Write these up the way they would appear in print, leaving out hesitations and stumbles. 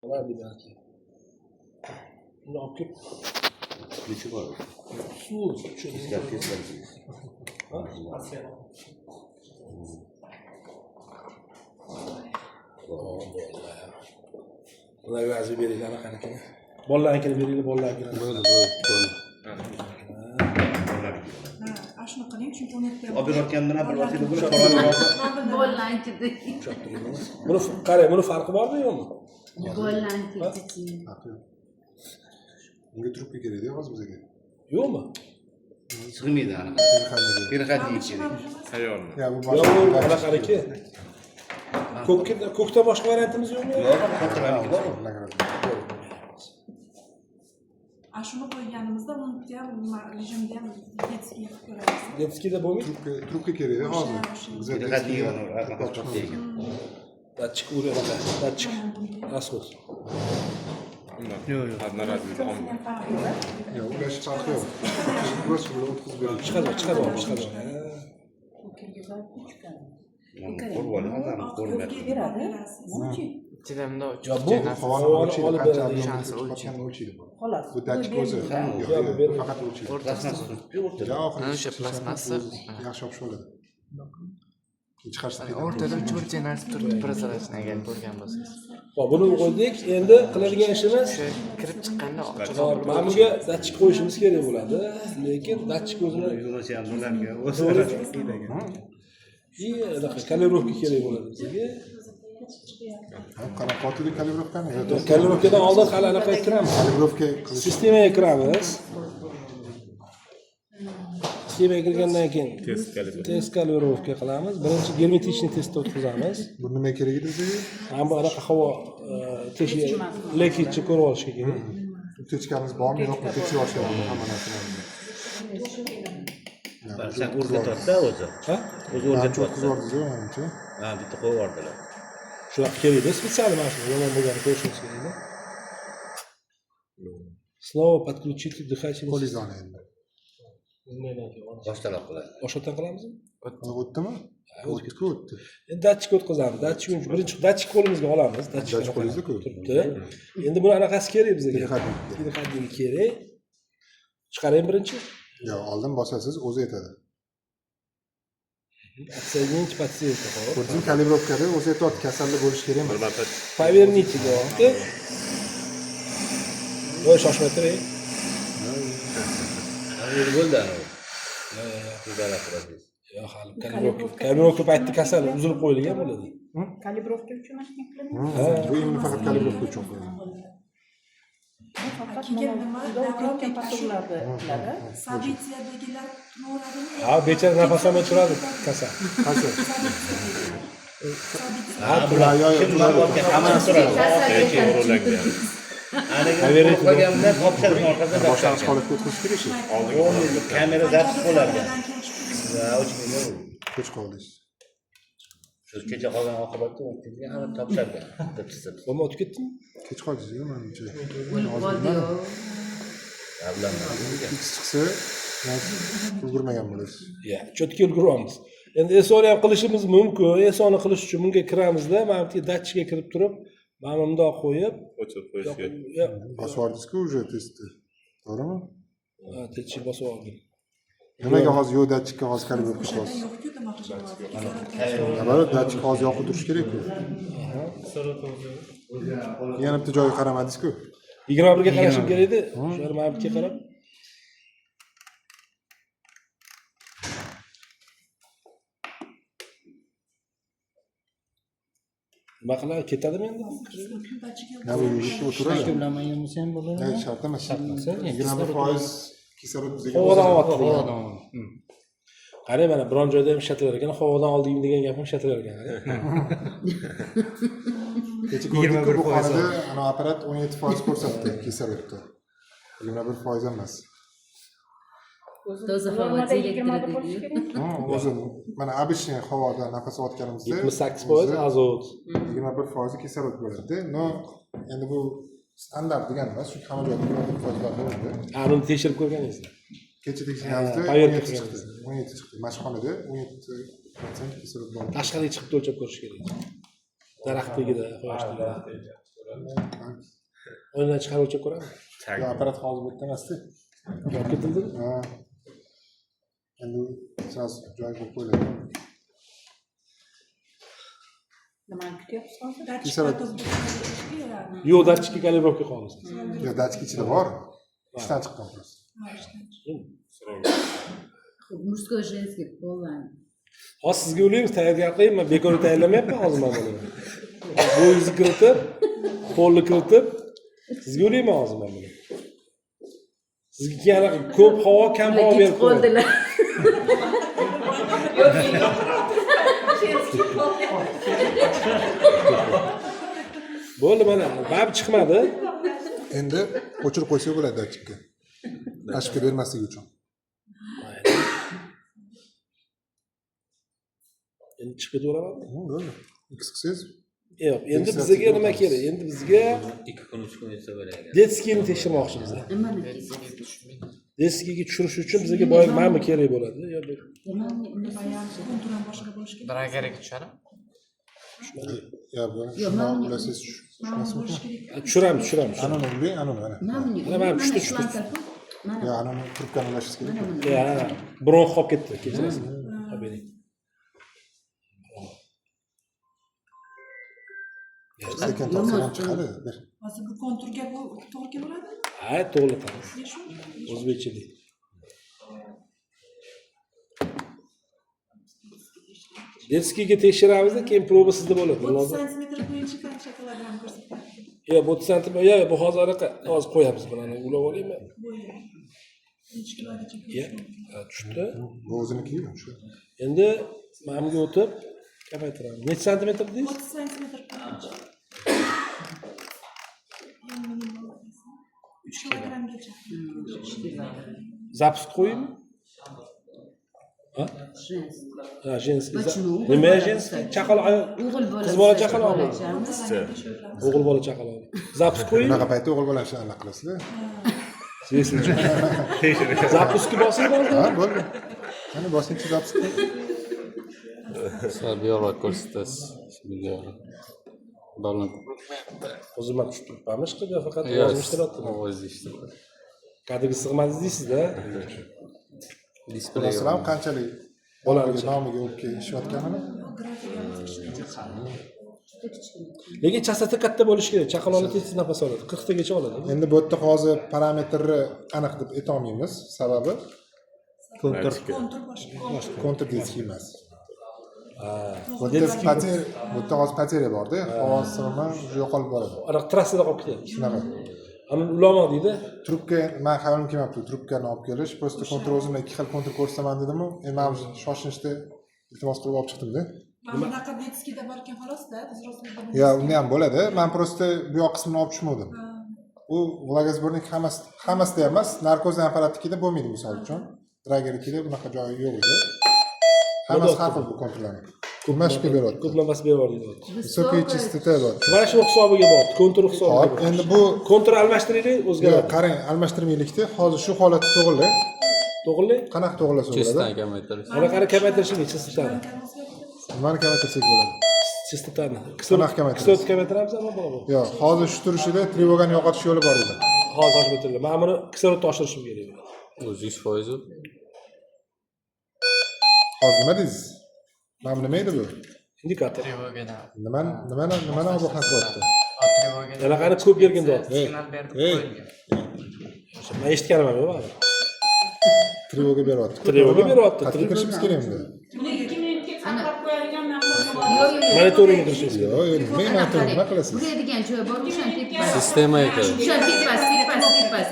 Oladi belki. Buni olib kelib necha bor? suv Teskari ularga azib beringlar qanaqa. Bolalarnikini beringlar, bolalarnikini. Ashuni qiling, chunki unutgan. Olib berayotgandan bir vosita buni Bollanchida. Buni qarang, buni farqi bormi yo'qmi? Bollanchida. Bunga trubka kerak-da hozir bizga. Yo'qmi? sig'maydi aniq. Perxatlik kerak. Tayyormi? Ya bu Yo'q, bu qanaqaniki? Ko'kda boshqa variantimiz yo'qmi? Yo'q, kattalarniki bor. Ashuni qo'yganimizda unutga ham rejimda ham detskiy qilib ko'ramiz. Detskiyda bo'lmaydi. Trubka kerak-da hozir. Bizga Perxatlik ekan. Datchik uradi. Datchik. Расход. Yo'q. Adnaradni yo'q, ulash farqi yo'q. Просто buni o'tkazib bering. Chiqarib. Qo'rg'on ham ko'rmaydi. Ichidamda Ya bu Havoni o'lchaydi, olib qancha beradi. obyektni chiqayotganini o'lchaydi bu. Bu datchik o'zi. Yo'q, faqat o'lchaydi. Rasmasi turibdi o'rtada. Ya oxiri o'sha plastmassa yaxshi olib oladi. Chiqarsa o'rtada 3 burchak narsa turibdi, прозрачный agar ko'rgan bo'lsangiz. Hop, buni qo'ydik. Endi qiladigan ishimiz O'sha kirib chiqqanda ochiq. mana bunga datchik qo'yishimiz kerak bo'ladi. Lekin datchik o'zini Yuvinishi ham bularga o'zi и kalibrovka kerak bo'ladi bizga. qanaqa otdi kalibrovkani? Kalibrovkadan oldin hali anaqa kiramiz. Kalibrovka qilish Sistemaga kiramiz. Sistemaga kirgandan keyin test kalibrovka qilamiz. Birinchi germetichniy testni o'tkazamiz. bu nima kerak edi bizga? Ham bu anaqa havo tekshirish lekitchi ko'rib olishga kerak. Tekchkamiz bormi yo'qmi tekshirib olish kerak hamma narsani. Sen o'rgatyapti o'zi. Ha? O'zi O'tkazib o'rgatyapti. yubordingiz-ku menimcha. Ha, bitta qo'yib yubordilar. Shunaqa kerakda специально mana shu yomon bo'lganini ko'rishimiz kerakda. Снова подключить дыхательный Qo'lingizdan endi. Boshtalab qiladi. Boshqatdan qilamizmi? O'tdimi? O'tdi-ku, o'tdi. Endi datchik o'tkazamiz. Datchik uchun birinchi datchik qo'limizga olamiz. Datchik qo'lingizda-ku. turibdi. Endi buni anaqasi kerak bizga. Perxatlik. Perxatlik kerak. Chiqaring birinchi. Yo, oldin bosasiz, o'zi aytadi. Отсоединить подсветку. Ko'rding, kalibrovkada o'zi aytadi, kasallik bo'lishi kerak emas. Поверните ga. Voy shoshmay turing. Endi bo'ldi ana. Qudala qiladi. Yo'q, hali kalibrovka paytida kasal uzilib qo'yilgan bo'ladi. Kalibrovka uchun mana shunday qilinadi. Bu endi faqat kalibrovka uchun qo'yilgan. Keyin nima sabitiyadagilar turaveradimi? Ha, bechara nafas olmay turadi kasal. Qaysi? Ha, Bular Hammasi turadi. Aniga qo'yganimda topshirib orqasidan boshlang'ich holatga o'tkazish kerak shu. kamera zapis bo'lardi. Va o'chmaydi. Kech qoldingiz. Shu kecha qolgan oqibatda o'tgan ham topshirdi. Deb Bo'lma o'tib ketdimi? Kech qoldingiz-ku menimcha. O'lib qoldi-yu. X chiqsa, ulgurmagan bo'lasiz. Ya, cho'tga ulguryapmiz. Endi ESOni ham qilishimiz mumkin. ESOni qilish uchun bunga kiramizda, mana bu datchikga kirib turib, mana bundoq qo'yib, o'chirib qo'yish kerak. Bosib yubordingiz-ku уже testni. To'g'rimi? Ha, tekshir bosib oldim. Nimaga hozir yo'q datchikka hozir kalibrovka qilyapsiz? Yo'q-ku, nima qilamiz? Avvalo datchik hozir yoqib turishi kerak-ku. Yana bitta joyga qaramadingiz-ku. 21 ga qarashim kerak edi. Shular mana bu yerga qarab. Nima qiladi? Ketadimi endi? Ya bu yurishga o'tiradi. Shart emas. 21% kislorod bizga. Havodan olyapti. Qarang, mana biron joyda ham ishlatilar ekan, havodan oldim degan gap ham ishlatilar ekan. Kecha ko'rdikku bu xonada ana apparat 17% ko'rsatdi kislorodni. 21% emas. Toza havo elektrida. O'zi mana обычный havoda nafas olayotganimizda 78% azot. 21% kislorod bo'ladi. No, endi bu standart degani emas, chunki hamma joyda 21% bor bo'ladi. Uni tekshirib ko'rganingizmi? Kecha tekshirganimizda Poyerka 17 chiqdi. 17 chiqdi. Mashxonada 17% kislorod bor. Tashqariga chiqib o'lchab ko'rish kerak. Daraxt tagida, quyosh tagida. O'yindan chiqaruvchi ko'ramiz. Yo, apparat hozir bu yerda emasdi. Olib ketildimi? Ha. Endi sразу joyiga qo'yib qo'yiladi. Nimani kutyapsiz hozir? Kislorod. Yo'q, datchikka kalibrovka qoldi. Yo, dachka ichida bor. Ishdan chiqqan просто. Мужской, женский, полный. Hozir sizga o'ylaymiz, tayyorgar qiling, men bekorga tayyorlamayapman hozir men buni. Bo'yingizni kiritib, qo'lni kiritib, sizga o'ylayman hozir men buni. Sizga yana ko'p havo, kam havo berib qo'ydim. Qoldilar. Bo'ldi mana, baribir chiqmadi. Endi o'chirib qo'ysak bo'ladi dachkka. Tashqi bermaslik uchun. Endi chiqib ketaveraman. Bo'ldi. X qilsangiz Yo'q, endi bizga nima kerak? Endi bizga 2 kun 3 kun yetsa bo'ladi. detskiyni tekshirmoqchi biz. Nimani? Detskiyga tushirish uchun bizga boya mana kerak bo'ladi. Yo, bu konturan boshqa bo'lishi kerak. Bir agaraga tushadi. yo bu shuni ulasangiz tushmasmi? tushiramiz. Anani ulang, anani mana. Mana tushdi. Yo, anani trubkani ulashingiz kerak. Ya, bronx qolib ketdi, kechirasiz. Habering. Sekin topsam chiqadi. Bir. Hozir bu konturga bu to'g'ri kelaveradi? Ha, to'g'ri qilamiz. Shu. O'zbekchalik. Detskiyga tekshiramiz, keyin proba sizda bo'ladi. 30 santimetr bo'yicha qancha kilogramm ko'rsatyapti? Yo, 30 santimetr. Yo, bu hozir anaqa hozir qo'yamiz buni. Ulab olaymi? Bo'yi. Necha kilogacha Ya, tushdi. Bu o'ziniki-ku shu. Endi mana bunga o'tib kamaytiramiz. Necha santimetr dedingiz? 30 santimetr bo'yicha. 3 kilogramgacha. Запуск qo'yingmi? Ha? Женский. Ha, jenskiy. Почему? Nima jenskiy? Chaqaloq ayol. O'g'il bola. Qiz bola chaqaloqmi? Bo'lajami? O'g'il bola chaqaloq. Запуск qo'ying. Bunaqa paytda o'g'il bolani ishini aniq qilasizlar. Zapuskni bosing hozir. Ha, bo'ldi. Mana boshqacha zapis. Biolog ko'rsatasiz. Biolog. Balon. O'zim ham tushib turibman, chiqib faqat yozib ishtiryaptim. Ovoz eshitadi. Kadiga sig'madi deysizda. Displey. Masalan, qanchalik Bolani nomiga olib kelishayotganini. Lekin chastota katta bo'lishi kerak. Chaqaloqni tez nafas oladi. 40 tagacha oladi. Endi bu yerda hozir parametrni aniq deb aytolmaymiz. Sababi Kontur boshqa. kontur disk emas. Bu yerda pater, bu yerda hozir pateriya bor-da, havo sig'imi yo'qolib boradi. Ana trassada qolib ketyapti. Shunaqa. Ana ulamoq deydi. Trubka, men xayolim kelmabdi, trubkani olib kelish. Prosta kontur o'zimda ikki xil kontur ko'rsataman dedim-u, endi men shoshinishda iltimos qilib olib chiqdim-da. Mana bunaqa detskiyda bor ekan xolos-da, взрослыйda. Ya, unda ham bo'ladi. Men prosta bu yoq qismini olib tushmadim. U vlogosbornik hammasida emas, narkozli apparatnikida bo'lmaydi misol uchun. Dragernikida bunaqa joyi yo'q edi. Hammasi har xil bu konturlarni. Ko'mashga beryapti. Ko'p nafas beryapti. Высокая частота bor. Mana shu hisobiga bor. Kontur hisobiga. Hop, endi bu kontur almashtiraylik, yo'q, o'zgaradi. qarang, almashtirmaylikda. Hozir shu holatda to'g'irlang. To'g'ri? Qanaqa to'g'irlasa bo'ladi? kamaytirish. Ana qara kamaytirishni chastotani. Nimani kamaytirsak bo'ladi? Chastotani. Qanaqa kamaytiramiz? Kislot kamaytiramiz ama bu. Yo'q, hozir shu turishida trevogani yo'qotish yo'li bor edi. Hozir oshib o'tirildi. Men buni kislotni oshirishim kerak. O'z 100%. Hozir nima deysiz? Mana nima edi bu? Indikator. Trevogada. Nimani ogohlantiryapti? Trevogada. Yana qani ko'p bergin deyapti. Signal berib Ey. qo'yilgan. Men eshitganim ham yo'q. Trevoga beryapti. Trevoga beryapti. Qattiq kirishimiz kerak endi. Monitoring qilishimiz kerak. Yo'q, endi nima qilasiz? Buraya degan joy bor, o'shan tepasi. Sistema ekan. O'shan tepasi.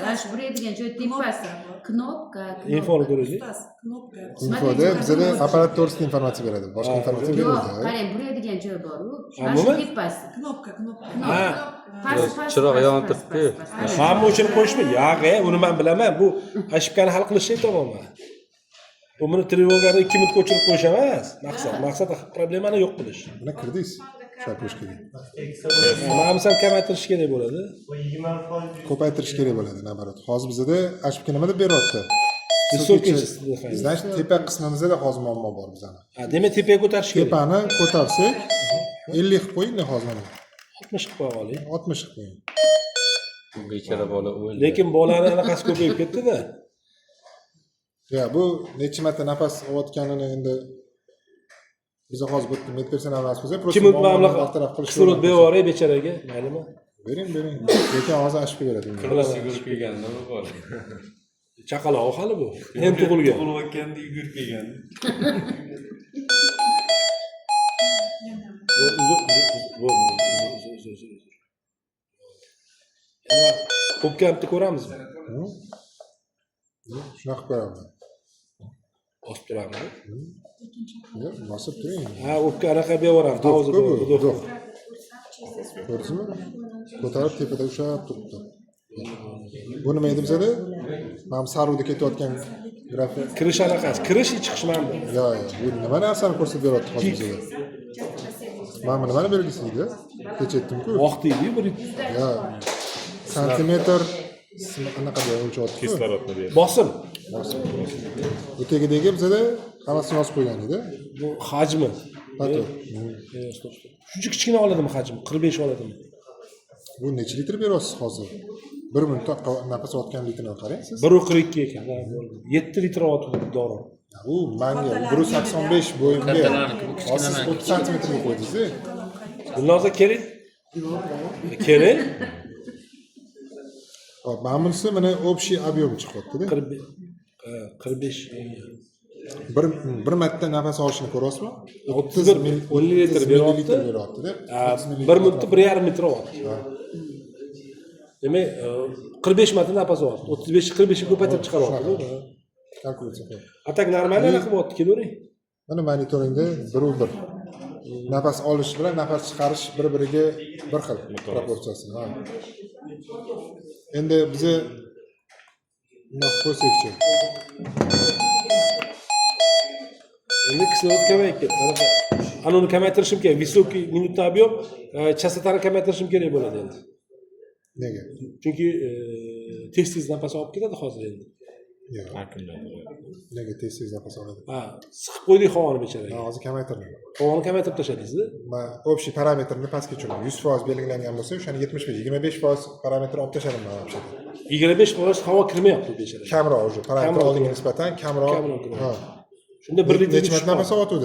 Ana shu buraya degan joy tepasi. Knopka. Infoni ko'raylik. Knopka. Infoda bizada apparat to'g'risida informatsiya beradi. Boshqa informatsiya Yo'q, bermaydi. qarang, buraya degan joy bor-ku. Ha, Ana shu nima? tepasi. Knopka. Ha. Chiroq yontiribdi. Hamma o'chirib qo'yishmi? Yo'q, uni men bilaman. Bu ошибкani hal qilishni aytaman. Bu buni trevogani 2 minutga o'chirib qo'yish emas. Maqsad problemani yo'q qilish. Buni kirdingiz. Shoposhkaga. Ma'lumotni kamaytirish kerak bo'ladi. Ko'paytirish kerak bo'ladi, nabarat. Hozir bizada ошибка nima deb beryapti? Значит, tepa qismimizda hozir muammo bor bizani. Ha, demak tepaga ko'tarish kerak. Tepani ko'tarsak 50 qilib qo'ying hozir mana. 60 qilib qo'yib oling. 60 qilib qo'ying. Bechara bola o'ldi. Lekin bolani anaqasi ko'payib ketdi-da. Ya bu necha marta nafas olayotganini endi biz hozir bu medpersonal emasmiz, просто Kim o'tmamliq bartaraf qilish kislorod bevoray becharaga, maylimi? bering. Lekin hozir ashib beradi. Yugurib kelganda bu bola. Chaqaloq hali bu. Endi tug'ilgan. Tug'ilganda yugurib kelgan. O'pkamni ko'ramizmi? Shunaqa qilib qo'yaman. Bosib turamizmi? Yo'q, bosib turing. Ha, o'pka anaqa bevaram. Hozir bu. Ko'rdingizmi? Ko'tarib tepada ushlab turibdi. Bu nima edi bizada? Mana saruvda ketayotgan grafik. Kirish anaqasi. Kirish chiqish mana bu. Yo'q, bu nima narsani ko'rsatib beryapti hozir bizga? Mana bu nimani belgisi edi? Kechaytdim-ku. Vaqt deydi bir Ya santimetr anaqa deb o'lchyapti. Kislorodni ber. bosim. Bu tagidagi bizada hammasini yozib qo'ygan edi. Bu hajmi. Pato. Shuncha kichkina oladimi hajmi? 45 oladimi? Bu necha litr beryapsiz hozir? 1 minutda nafas olayotgan litrini qarang siz. 1.42 ekan. 7 litr olyapti dori. U manga 1.85 bo'yimga Kattalarniki bu hozir siz 30 santimetrga qo'ydingiz. Bundan kerak? Kerak? Hop, mana bunisi mana общий объем chiqyapti-da. 45. Bir marta nafas olishini ko'ryapsizmi? 31 millilitr beryapti. beryapti-da. 1 minutda 1,5 litr olyapti. Demak, 45 marta nafas olyapti. 35 45 ga ko'paytirib chiqaryapti. Kalkulyatsiya qilib. Atak normal anaqa qilyapti, kelavering. Mana monitoringda 1:1. Nafas olish bilan nafas chiqarish bir-biriga bir xil proporsiyasi. Ha. Endi biza nima qo'ysakchi? Endi kislorod kamayib ketdi. Anoni kamaytirishim kerak. Высокий minutda объем, chastotani kamaytirishim kerak bo'ladi endi. Nega? Chunki tez nafas olib ketadi hozir endi. Yo'q. Nega tez nafas oladi? Ha, siqib qo'ydik havoni becharaga. Hozir kamaytirdim. Havoni kamaytirib tashladingiz-da. Men общий parametrni pastga tushirdim. 100% belgilangan bo'lsa, o'shani 75-25% parametr olib tashladim men вообще. 25% havo kirmayapti becharaga. Kamroq уже parametr Kamroq oldinga kiradi. nisbatan kamroq. Kamroq Ha. Shunda 1 litr Necha marta nafas olyapti?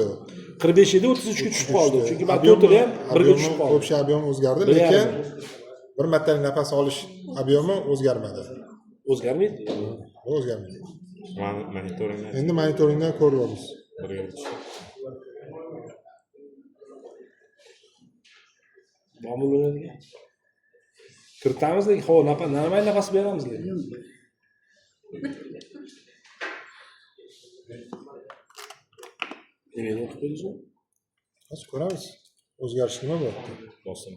45 edi, 33 ga tushib qoldi. Chunki men to'tali ham 1 ga tushib qoldi. Общий объем o'zgardi, Bir lekin yarim. bir martalik nafas olish объемi o'zgarmadi. O'zgarmaydi. O'zgarmadi. Monitoring Endi monitoringdan ko'ryapmiz. Bormi bo'ladigan? Kiritamiz lekin havo normal nafas beramiz lekin. Nima o'tib qo'ydingizmi? Hozir ko'ramiz. O'zgarish nima bo'lyapti? bosim.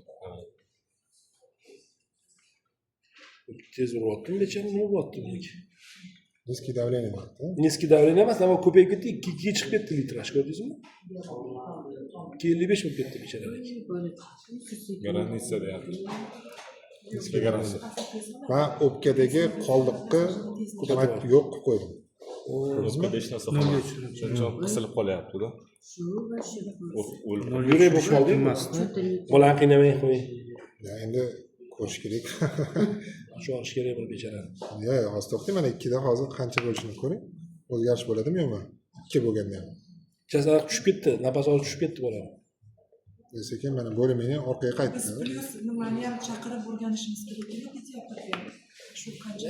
Tez uryaptimi bechara, nima bo'lyapti bunga? Низкий давление bo'lyapti. Nizkiy davleniya emas, nima ko'payib ketdi, 2 ga chiqib ketdi litraj, ko'rdingizmi? 2.55 bo'lib ketdi becharalik. Garansiya deyapti. Nizkiy garansiya. Men o'pkadagi qoldiqni yo'q qilib qo'ydim. O'zbekda hech narsa qolmadi. Shuncha qisilib qolyapti-da. Yurak bo'lib qoldingmi? Bolani qiynamay qo'ying. Ya endi ko'rish kerak. Shu olish kerak bir bechorani. Yo'q, hozir to'xtang, mana 2 da hozir qancha bo'lishini ko'ring. O'zgarish bo'ladimi yo'qmi? 2 bo'lganda ham. Jasad tushib ketdi, nafas olish tushib ketdi bolani. Sekin mana bo'limini orqaga qaytdi. Biz plyus nimani ham chaqirib o'rganishimiz kerak edi pediatrga. Shu qancha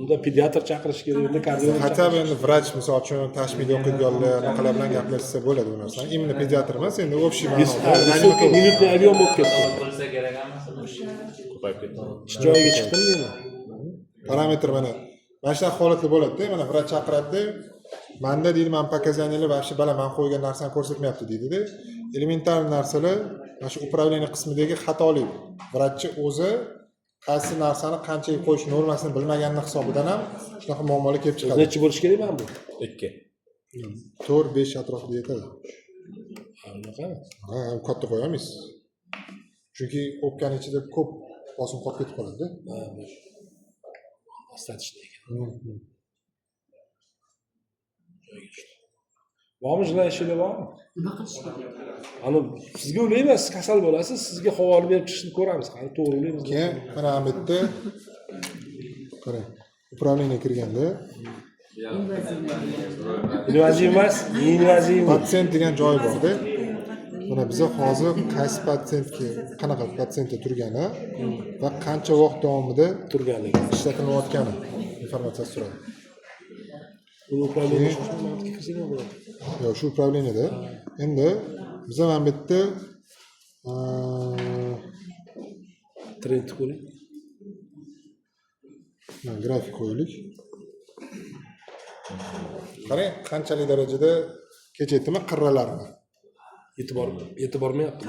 Unda pediatr chaqirish kerak, unda kardiolog. Hatto endi vrach misol uchun tashmida o'qiydiganlar anaqa bilan gaplashsa bo'ladi bu narsa. Imенно pediatr emas, endi общий Высокий minutный объем bo'lib ketdi. Bo'lsa kerak emas. Ko'payib ketdi. Ish joyiga chiqdimi deyman. parametr mana shunaqa holatda bo'ladi-da, mana vrach chaqiradi. Manda deydi, men показаниялар вообще bala men qo'ygan narsani ko'rsatmayapti deydi-da. Elementar narsalar mana shu управление qismidagi xatolik. Vrachchi o'zi qaysi narsani qanchaga qo'yish normasini bilmaganlik hisobidan ham shunaqa muammolar kelib chiqadi. Necha bo'lish kerak mana bu? 2. 4-5 atrofida yetadi. Unaqami? Ha, katta qo'ya olmaysiz. Chunki o'pkani ichida ko'p bosim qolib ketib qoladi-da. Ha, остаточный ekan. bormi jinoiy ishlar bormi? Nima qilish kerak? Ana sizga o'ylayman, siz kasal bo'lasiz, sizga havoli berib chiqishni ko'ramiz. Qani to'g'ri o'ylaymiz. keyin mana bu yerda qarang, upravleniyaga kirganda Invaziv emas, invaziv. patsient degan joy borda. Mana biza hozir qaysi patsientga, qanaqa patsientda turgani va qancha vaqt davomida Turganligi. ishlatilayotgani informatsiyasi turadi. Uni upravleniya shoshilmayotgan kirsangiz bo'ladi. Yo'q, shu upravleniyada. Endi biza mana bu yerda Trend ko'ring. grafik qo'yaylik. Qarang, qanchalik darajada kechayaptimi qirralarni. Yetib bormayapti.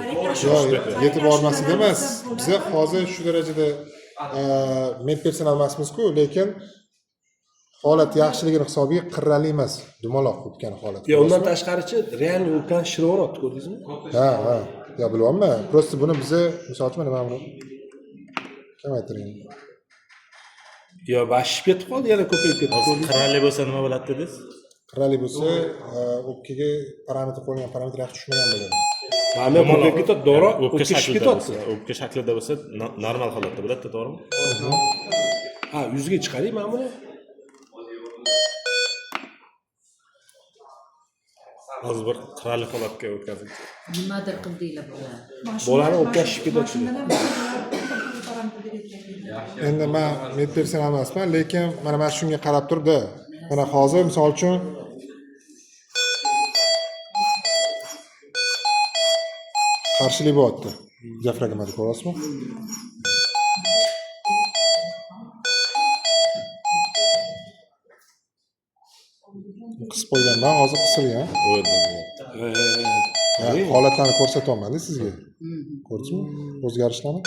Yo'q, yetib bormasida emas. Biza hozir shu darajada medpersonal emasmiz-ku, lekin holat yaxshiligini hisobiga qirrali emas, dumaloq o'tgan holat. Ya undan tashqarichi realniy o'pgan shirvorot ko'rdingizmi? Ha. Ya bilyapman. Prosta buni biza, misol uchun mana buni kamaytiring. Yo, bashib ketib qoldi, yana ko'payib ketdi. Qirrali bo'lsa nima bo'ladi dedingiz? Qirrali bo'lsa, o'pkaga parametr qo'yilgan parametr yaxshi tushmagan bo'ladi. Mana ko'payib ketadi, dori O'pka o'pka shaklida ketyapti. bo'lsa, o'pka shaklida bo'lsa normal holatda bo'ladi, to'g'rimi? Ha, yuzga chiqaring mana buni. Hozir bir qirrali holatga o'tkazing. Nimadir qildinglar bular. Bolani o'pka shishib ketyapti. Endi men medpersonal emasman, lekin mana shunga qarab turibdi. Mana hozir misol uchun qarshilik bo'lyapti. Diafragmada ko'ryapsizmi? Qisib qo'yganman, hozir qisilgan. Holatlarni ko'rsatyapman-da sizga. Ko'rdingizmi? O'zgarishlarni.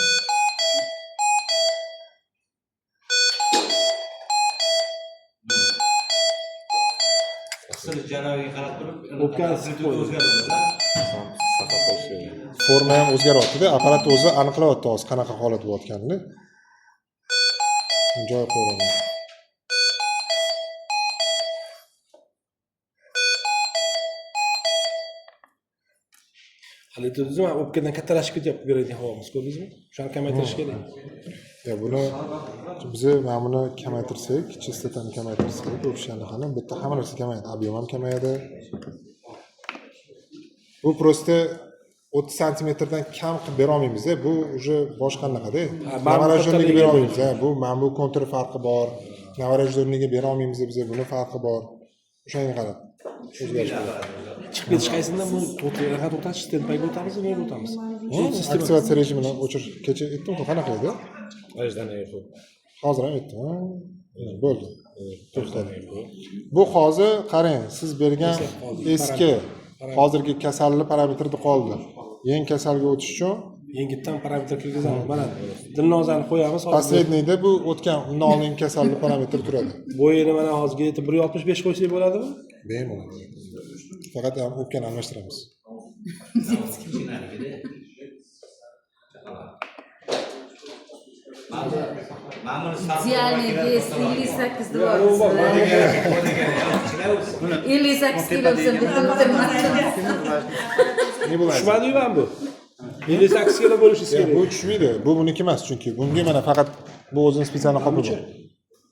O'pkani qisib qo'ydi. Forma ham o'zgaryapti-da, apparat o'zi aniqlayapti hozir qanaqa holat bo'layotganini. Joy qo'yraman. Hali dedingizmi, o'pkadan kattalashib ketyapti beradigan havomiz, ko'rdingizmi? Shuni kamaytirish kerak. Ya buni biz mana buni kamaytirsak, chistotani kamaytirsak, o'pishani ham bitta hamma narsa kamayadi, ob'em ham kamayadi. Bu prosta 30 santimetrdan kam qilib bera olmaymiz. Bu уже boshqa anaqada. Navarajniga bera olmaymiz. Bu mana bu kontur farqi bor. Navarajniga bera olmaymiz biz, buni farqi bor. O'shanga qarab o'zgarish bo'ladi. Chiqib ketish qaysidan bu to'xtatish, tempayga o'tamiz, nega o'tamiz? Aktivatsiya rejimini o'chirish kecha aytdim-ku, qanaqa edi? Ajdani Hozir ham aytdim. Bo'ldi. To'xtadi. Bu hozir qarang, siz bergan eski hozirgi kasallik parametrida qoldi. Yangi kasalga o'tish uchun Yengitdan parametr kirgizamiz. Mana dilnozani qo'yamiz. Последнийda bu o'tgan undan oldingi kasallik parametri turadi. Bo'yini mana hozirga yetib 1.65 qo'ysak bo'ladimi? Bemalol. Faqat ham o'pkani almashtiramiz. Идеальный вес 58 58 kilo bo'lsa Ne bo'ladi? Tushmadi-yu mana bu. 58 kilo bo'lishi kerak. Bu tushmaydi. Bu buniki emas, chunki bunga mana faqat bu o'zini spetsial qopib bor.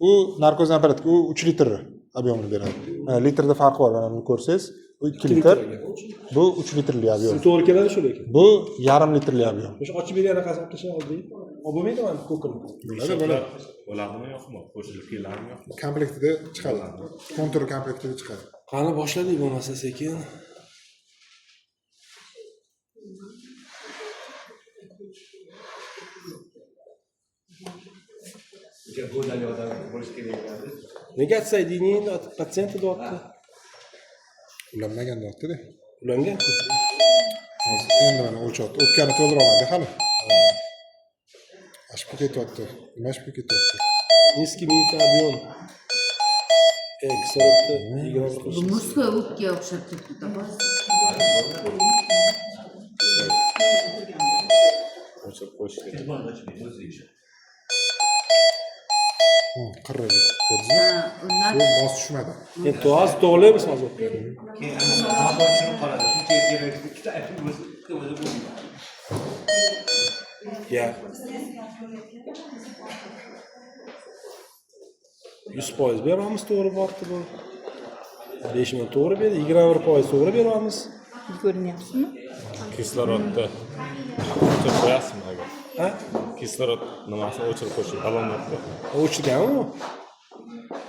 U narkoz apparatga u 3 litr ob'emini beradi. Mana litrda farqi bor, mana buni ko'rsangiz, bu 2 litr, bu 3 litrli ob'em. To'g'ri keladi shu lekin. Bu yarim litrli ob'em. O'sha ochib bergan qasam tashlab oldik. Olib bo'lmaydi mana ko'kini. Bo'ladi. bo'ladimi yo'qmi? Qo'shilib keladimi yo'qmi? Komplektida chiqadi. Kontur komplektida chiqadi. Qani boshladik bo'lmasa sekin. Nega aytsayding endi patsient deyapti. Ulanmagan deyapti-da. Ulangan. Hozir endi mana o'lchyapti. O'pkani to'ldirolmadi hali. Ashib ketyapti. Nima ashib ketyapti? Низкий минутный объем. Kislorodni 20 Bu muska o'pga o'xshab turibdi. O'chirib qo'yish kerak. qirrali. Ko'rdingizmi? Ha, undan Bu mos tushmadi. Endi to'g'ri to'g'rilaymiz hozir. Keyin motor tushirib qoladi. Shuncha kerak ikkita o'zi bo'lmaydi. Ya. 100% beramiz to'g'ri bordi bu. 5 ming to'g'ri berdi, 21% to'g'ri beramiz. Ko'rinyapsizmi? Kislorodni o'chirib qo'yasizmi agar? Ha? Kislorod nimasini o'chirib qo'yish balonlarni. O'chirganmi u?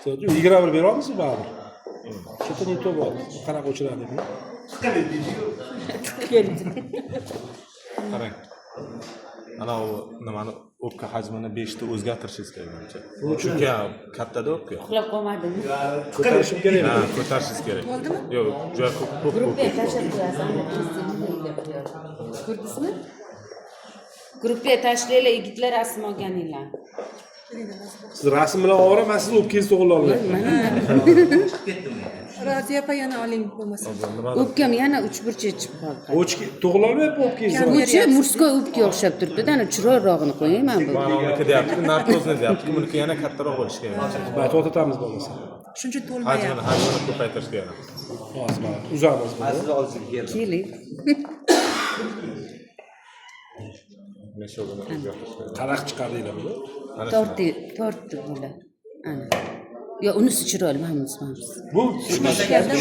21 beramiz baribir. Shu yerda to'g'ri bordi. Qanaqa o'chiradi buni? Qarang. Ana u nimani o'pka hajmini 5 ta o'zgartirishingiz kerak menimcha. Chunki kattada o'pka. uxlab qolmadimi? Ko'tarishim kerakmi? Ha, ko'tarishingiz kerak. Yo'q, juda ko'p Gruppaga o'pka. tashlab qo'yasiz. Ko'rdingizmi? Gruppaga tashlanglar, yigitlar rasm olganinglar. Siz rasm bilan olib, men siz o'pkangizni to'g'rilay olmayman. Roziya opa yana oling bo'lmasa. O'pkam yana uchburchak chiqib qoldi. O'chki to'g'rilay olmayapti o'pkangizni. Uchi murskoy o'pka o'xshab turibdi-da, ana chiroyrog'ini qo'ying mana bu. Balonniki deyapti, narkozni deyapti. Buniki yana kattaroq bo'lishi kerak. Bayt to'xtatamiz bo'lmasa. Shuncha to'lmayapti. Hajmini ko'paytirish kerak. Hozir mana uzamiz buni. Aslida olsin keldi. Keling. Meshogini o'zgartirish kerak. Qaraq chiqardinglar buni. Tortdi bular. Ana. Yo, unisi chiroyli, mana bunisi. Bu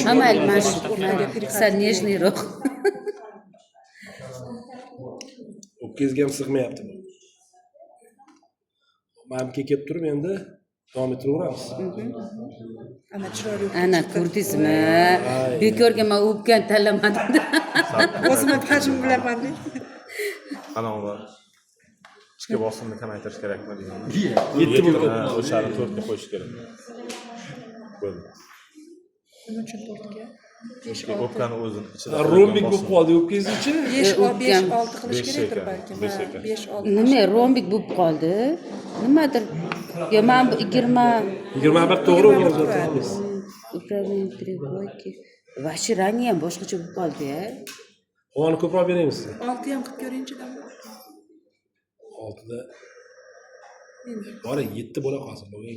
Ha, mayli, mana shu. Sal nejniyroq. o'pkangizga ham sig'mayapti bu. Menimga kelib turib endi davom ettiraveramiz. Ana chiroyli. Ana ko'rdingizmi? Bekorga men o'pkani tanlamadim. O'zim ham hajm bilaman-da. Ana uni ichki bosimni kamaytirish kerakmi deyman. 7 ming. O'shani 4 ga qo'yish kerak. Bo'ldi. Nima uchun to'rtga? 5 O'pkani o'zini ichida. Rombik bo'lib qoldi o'pkangizni ichi. 5-6 qilish kerakdir balki. 5-6. Nima rombik bo'lib qoldi? Nimadir? Yo, men bu 21 to'g'ri o'zgartiramiz. upravlение тревоги. Vashi rangi ham boshqacha bo'lib qoldi-ya. Qovani ko'proq beramiz sizga. 6 ham qilib ko'ring-chi. 6da bor 7 bo'la qolsin bo'lgan.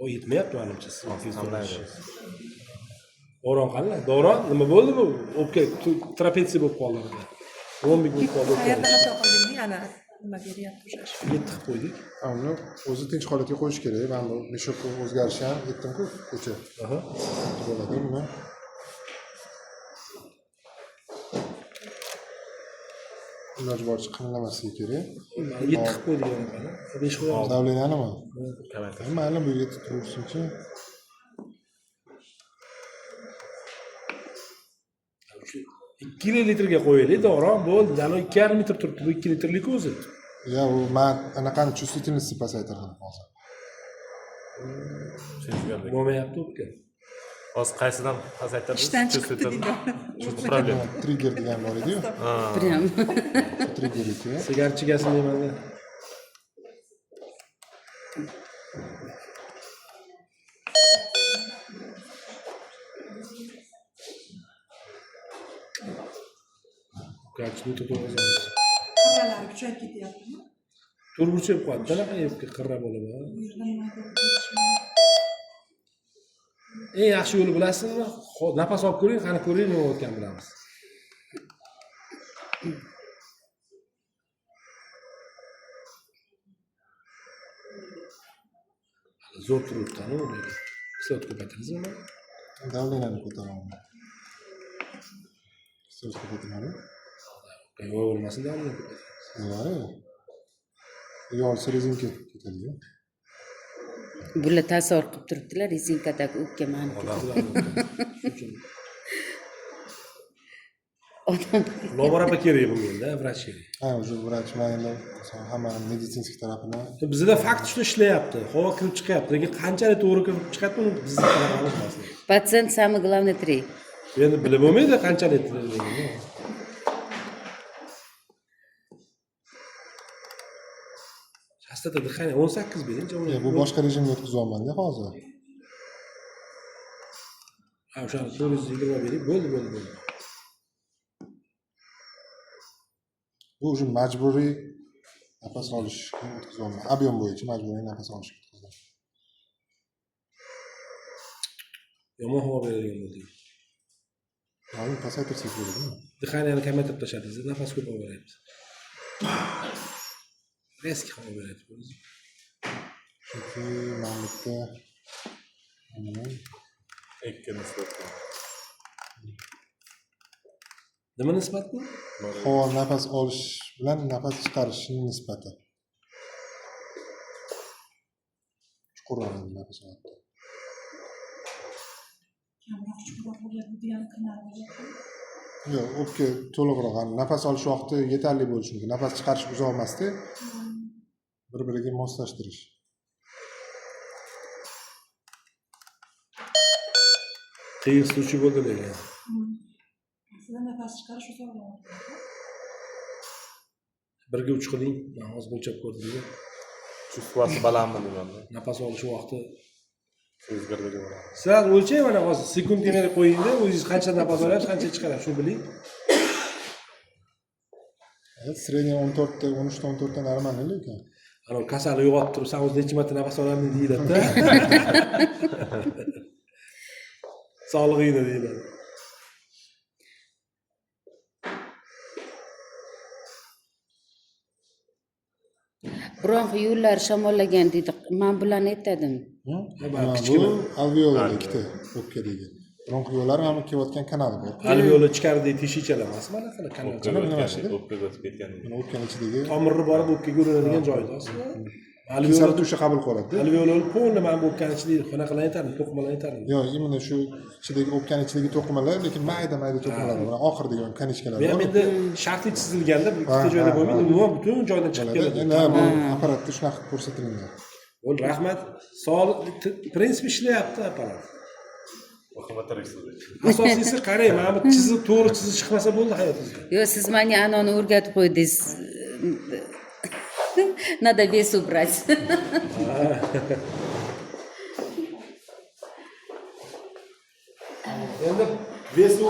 O yetmayapti menimcha siz. Davron qanday? Davron nima bo'ldi bu? O'pka trapetsiya bo'lib qoldi. Rombik bo'lib qoldi. Qayerda xato qilding? Ana nima beryapti o'sha. 7 qilib qo'ydik. Uni o'zi tinch holatga qo'yish kerak. Mana bu meshok o'zgarishi ham aytdim-ku, kecha. Aha. Bo'ladi buni. Iloji boricha qiynalmasligi kerak. 7 qilib qo'ydik yana qani. 5 qo'yamiz. Davleniyami? Kamaytirish. Mayli bu yerga tursin-chi. 2 litrga qo'yaylik, Davron bo'ldi. Yana 2,5 litr turibdi. Bu 2 litrlik o'zi. Ya u men anaqani чувствительность pasaytirdim hozir. Bo'lmayapti o'pka. Hozir qaysidan pasaytirdi? Ishdan chiqibdi deydi. Problem. Trigger degan bor edi-yu. Prям. Trigger ekan. Sigar chigasin deyman-da. Kaçını tutacağız. Qirralar kuchayib ketyaptimi? Turburchib qoldi. Qanaqa o'pka qirra bo'lib? Eng yaxshi yo'li bilasizmi? Nafas olib ko'ring, qani ko'ring nima o'tgan bilamiz. Zo'r turibdi-ku bu. Kislot ko'paytirdingizmi? Davleniyani ko'taraman. So'z ko'paytirmadi. Yo'q bo'lmasin davleniyani ko'paytiramiz. Yo'q. Yo'q, rezinka ketadi-ku. Bular tasavvur qilib turibdilar, rezinkadagi o'pka mani. Odam Laboratoriya kerak bunga-da, vrach kerak. Ha, o'sha vrach mayli hamma meditsinskiy tarafini. Bizda fakt shunda ishlayapti. Havo kirib chiqyapti. Lekin qanchalik to'g'ri kirib chiqyapti, uni biz qilamiz aslida. Patsient самый главный три. Endi bilib bo'lmaydi qanchalik. Частота дыхания 18 bering-chi. Bu boshqa rejimga o'tkazyapman-da hozir. Ha, o'shani 420 bering. Bo'ldi. Bu уже majburiy nafas olishga o'tkazolmaydi. Ob'em bo'yicha majburiy nafas olishga o'tkazolmaydi. Yomon havo beradigan bo'ldi. Hozir pasaytirsak bo'ladimi? Dixaniyani kamaytirib tashladingiz, nafas ko'p olyapti. Eski havo beryapti. Chunki mana bu yerda Ikki nisbatan. Nima nisbat bu? havo nafas olish bilan nafas chiqarishning nisbati. Chuqurroq nafas oladi. Kamroq chuqurroq bo'lyapti degani qiynalmayapti. Yo'q, o'pka to'liqroq, nafas olish vaqti yetarli bo'lishi mumkin. Nafas chiqarish uzoq emasda, bir-biriga moslashtirish. Qiyinlashtiruvchi bo'ldi lekin. Aslida nafas chiqarish uzoqroq. Birga uch qiling, men hozir o'lchab ko'rdim. Chustvasi balandmi demanda. Nafas olish vaqti. O'zgardi bo'ladi. Sizlar o'lchang mana hozir sekundimani qo'yingda, o'zingiz qancha nafas olyapsiz, qancha chiqaryapsiz, shuni biling. Sredniy 14 ta, 13 ta, 14 ta normalniy lekin. Ana kasalni uyg'otib turib, sen o'zi necha marta nafas olaman deyiladi-da. Sog'lig'ingda deyiladi. Bronx yo'llar shamollagan deydi. Men bularni aytadim. Bu alveolar ikkita o'pkadagi. Bronx yo'llari ham kelayotgan kanali bor. Alveoli ichkaridagi teshichalar emas, mana qanaqa kanalchalar. O'pkaga o'tib ketgan. Mana o'pkani ichidagi Tomirni borib o'pkaga uriladigan joyda aslida. kisar Alveoli tusha qabul qiladi. alveoli polni mana bu o'pkani ichidagi qanaqalar aytardim, to'qimalar aytardim. Yo'q, imенно shu ichidagi o'pkani ichidagi to'qimalar, lekin mayda to'qimalar bor. Oxiridagi kanichkalar Bu ham bor. endi shartli chizilganda bir ikkita joyda bo'lmaydi, umuman butun joydan chiqib keladi. Endi bu apparatda shunaqa ko'rsatilgan. Bo'l, rahmat. Prinsip ishlayapti apparat. Asosiysi qarang, mana bu chiziq to'g'ri chizish chiqmasa bo'ldi hayotingizda. Yo, siz menga anoni o'rgatib qo'ydingiz. Надо вес убрать. Endi vesi